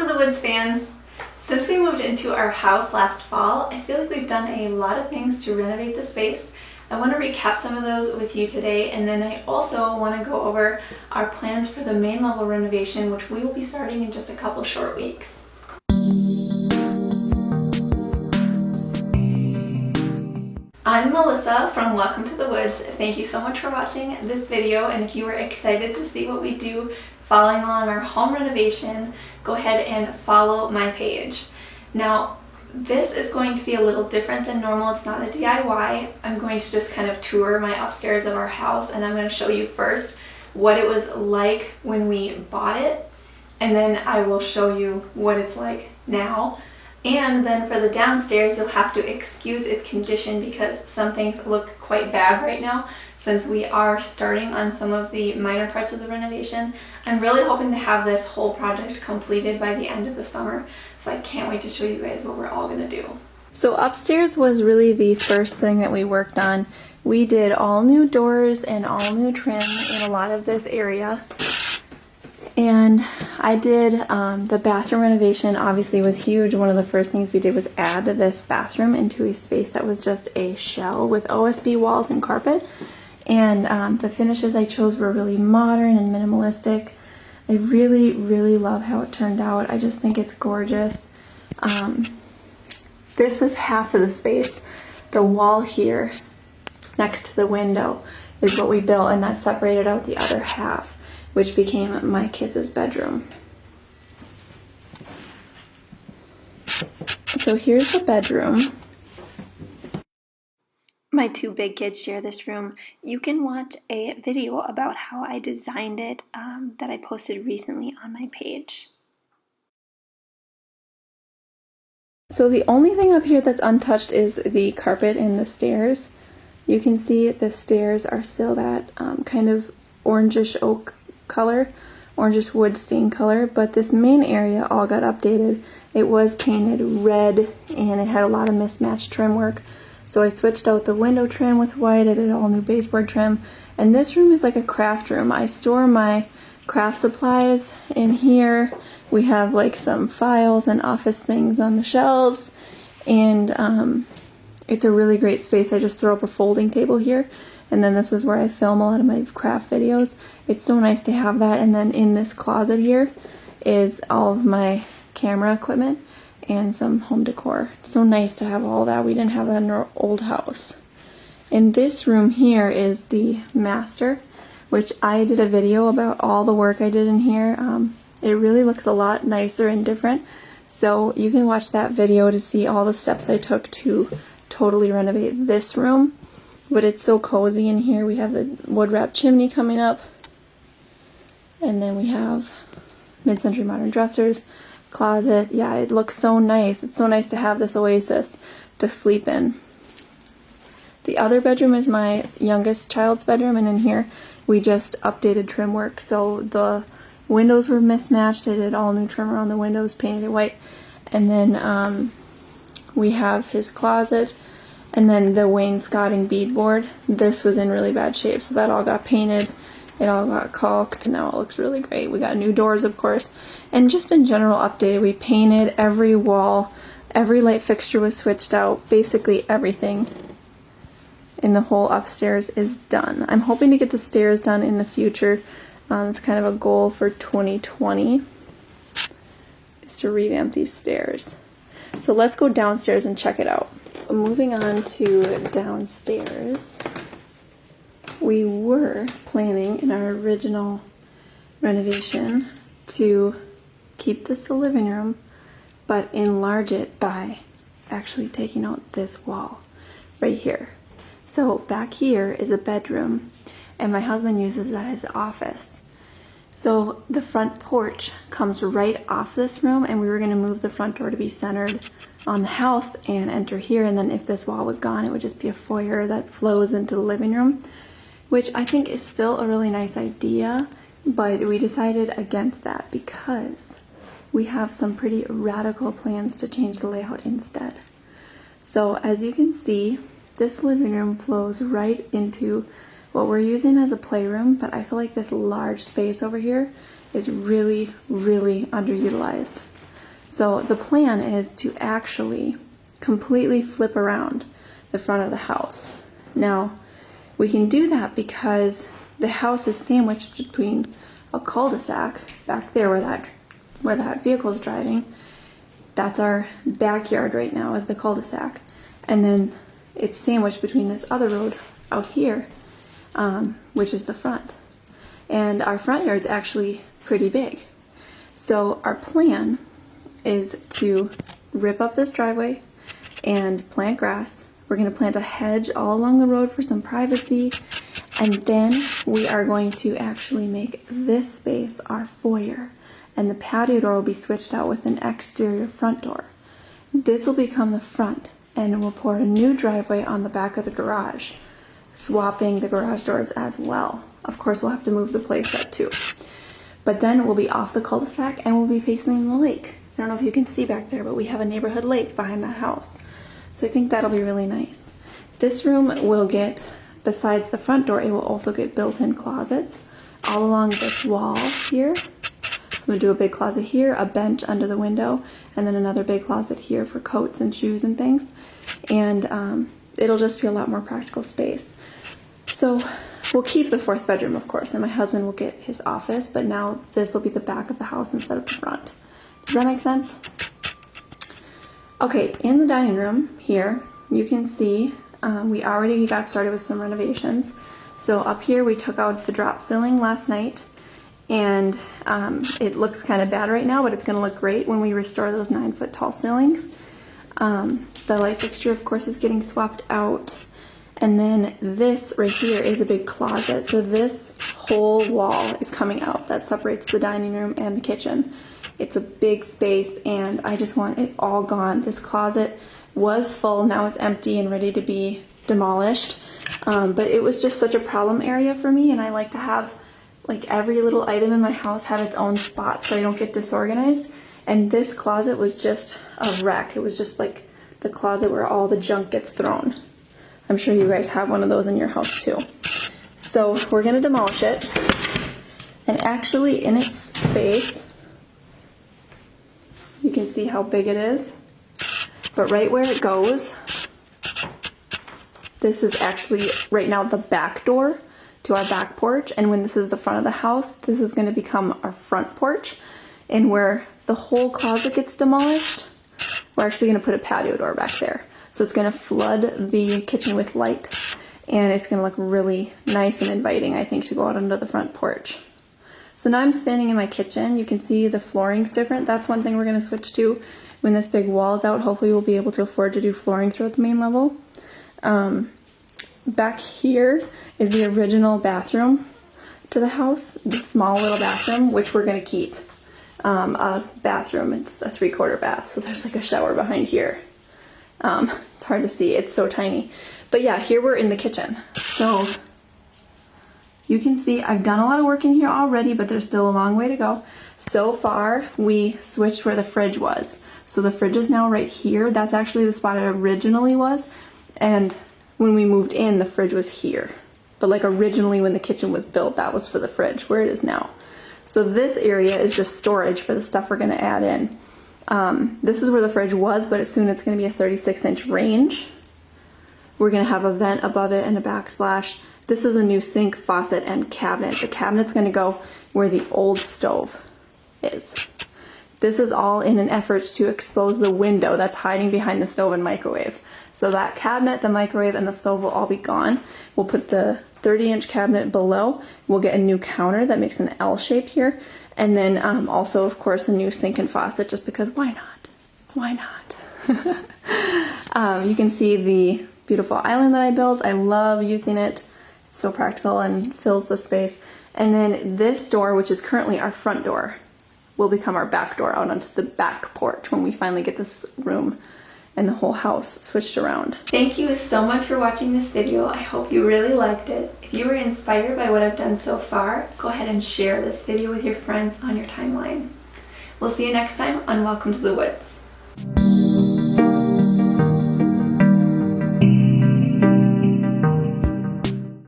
to the Woods fans. Since we moved into our house last fall, I feel like we've done a lot of things to renovate the space. I want to recap some of those with you today, and then I also want to go over our plans for the main level renovation, which we will be starting in just a couple short weeks. I'm Melissa from Welcome to the Woods. Thank you so much for watching this video, and if you are excited to see what we do following along our home renovation, go ahead and follow my page. Now, this is going to be a little different than normal. It's not a DIY. I'm going to just kind of tour my upstairs of our house, and I'm going to show you first what it was like when we bought it, and then I will show you what it's like now. And then for the downstairs, you'll have to excuse its condition because some things look quite bad right now since we are starting on some of the minor parts of the renovation. I'm really hoping to have this whole project completed by the end of the summer, so I can't wait to show you guys what we're all gonna do. So upstairs was really the first thing that we worked on. We did all new doors and all new trim in a lot of this area. And I did the bathroom renovation. Obviously was huge. One of the first things we did was add this bathroom into a space that was just a shell with OSB walls and carpet. And the finishes I chose were really modern and minimalistic. I really, really love how it turned out. I just think it's gorgeous. This is half of the space. The wall here next to the window is what we built, and that separated out the other half, which became my kids' bedroom. So here's the bedroom. My two big kids share this room. You can watch a video about how I designed it that I posted recently on my page. So the only thing up here that's untouched is the carpet and the stairs. You can see the stairs are still that kind of orangish oak color, orangish wood stain color, but this main area all got updated. It was painted red and it had a lot of mismatched trim work. So I switched out the window trim with white. I did all new baseboard trim. And this room is like a craft room. I store my craft supplies in here. We have like some files and office things on the shelves. And it's a really great space. I just throw up a folding table here. And then this is where I film a lot of my craft videos. It's so nice to have that. And then in this closet here is all of my camera equipment and some home decor. It's so nice to have all that. We didn't have that in our old house. In this room here is the master, which I did a video about all the work I did in here. It really looks a lot nicer and different. So you can watch that video to see all the steps I took to totally renovate this room. But it's so cozy in here. We have the wood wrap chimney coming up. And then we have mid-century modern dressers, closet. Yeah, it looks so nice. It's so nice to have this oasis to sleep in. The other bedroom is my youngest child's bedroom, and in here we just updated trim work. So the windows were mismatched. I did all new trim around the windows, painted it white. And then we have his closet. And then the wainscoting beadboard, this was in really bad shape, so that all got painted, it all got caulked, now it looks really great. We got new doors, of course, and just in general updated. We painted every wall, every light fixture was switched out, basically everything in the whole upstairs is done. I'm hoping to get the stairs done in the future. It's kind of a goal for 2020, is to revamp these stairs. So let's go downstairs and check it out. Moving on to downstairs, we were planning in our original renovation to keep this the living room, but enlarge it by actually taking out this wall right here. So back here is a bedroom, and my husband uses that as an office. So the front porch comes right off this room, and we were going to move the front door to be centered on the house and enter here, and then if this wall was gone, it would just be a foyer that flows into the living room, which I think is still a really nice idea, but we decided against that because we have some pretty radical plans to change the layout instead. So as you can see, this living room flows right into what we're using as a playroom, but I feel like this large space over here is really, really underutilized. So the plan is to actually completely flip around the front of the house. Now, we can do that because the house is sandwiched between a cul-de-sac back there where that vehicle is driving. That's our backyard right now, is the cul-de-sac. And then it's sandwiched between this other road out here, which is the front. And our front yard's actually pretty big. So our plan is to rip up this driveway and plant grass. We're going to plant a hedge all along the road for some privacy. And then we are going to actually make this space our foyer. And the patio door will be switched out with an exterior front door. This will become the front, and we'll pour a new driveway on the back of the garage, swapping the garage doors as well. Of course, we'll have to move the playset too. But then we'll be off the cul-de-sac and we'll be facing the lake. I don't know if you can see back there, but we have a neighborhood lake behind that house. So I think that'll be really nice. This room will get, besides the front door, it will also get built-in closets all along this wall here. So I'm going to do a big closet here, a bench under the window, and then another big closet here for coats and shoes and things. And it'll just be a lot more practical space. So we'll keep the fourth bedroom, of course, and my husband will get his office, but now this will be the back of the house instead of the front. Does that make sense? Okay, in the dining room here, you can see we already got started with some renovations. So up here we took out the drop ceiling last night, and it looks kind of bad right now, but it's going to look great when we restore those 9-foot tall ceilings. The light fixture, of course, is getting swapped out. And then this right here is a big closet. So this whole wall is coming out. That separates the dining room and the kitchen. It's a big space, and I just want it all gone. This closet was full. Now it's empty and ready to be demolished. But it was just such a problem area for me, and I like to have like every little item in my house have its own spot so I don't get disorganized. And this closet was just a wreck. It was just like the closet where all the junk gets thrown. I'm sure you guys have one of those in your house too. So we're going to demolish it. And actually in its space, you can see how big it is. But right where it goes, this is actually right now the back door to our back porch. And when this is the front of the house, this is going to become our front porch. And where the whole closet gets demolished, we're actually going to put a patio door back there. So it's going to flood the kitchen with light, and it's going to look really nice and inviting, I think, to go out onto the front porch. So now I'm standing in my kitchen. You can see the flooring's different. That's one thing we're going to switch to when this big wall is out. Hopefully we'll be able to afford to do flooring throughout the main level. Back here is the original bathroom to the house, the small little bathroom, which we're going to keep. A bathroom, it's a 3/4 bath, so there's like a shower behind here. It's hard to see, it's so tiny. But yeah, here we're in the kitchen. So you can see I've done a lot of work in here already, but there's still a long way to go. So far, we switched where the fridge was. So the fridge is now right here. That's actually the spot it originally was. And when we moved in, the fridge was here. But like originally when the kitchen was built, that was for the fridge, where it is now. So this area is just storage for the stuff we're gonna add in. This is where the fridge was, but soon it's going to be a 36-inch range. We're going to have a vent above it and a backsplash. This is a new sink, faucet, and cabinet. The cabinet's going to go where the old stove is. This is all in an effort to expose the window that's hiding behind the stove and microwave. So that cabinet, the microwave, and the stove will all be gone. We'll put the 30-inch cabinet below. We'll get a new counter that makes an L shape here. And then also, of course, a new sink and faucet, just because why not? Why not? You can see the beautiful island that I built. I love using it. It's so practical and fills the space. And then this door, which is currently our front door, will become our back door out onto the back porch when we finally get this room and the whole house switched around. Thank you so much for watching this video. I hope you really liked it. If you were inspired by what I've done so far, go ahead and share this video with your friends on your timeline. We'll see you next time on Welcome to the Woods.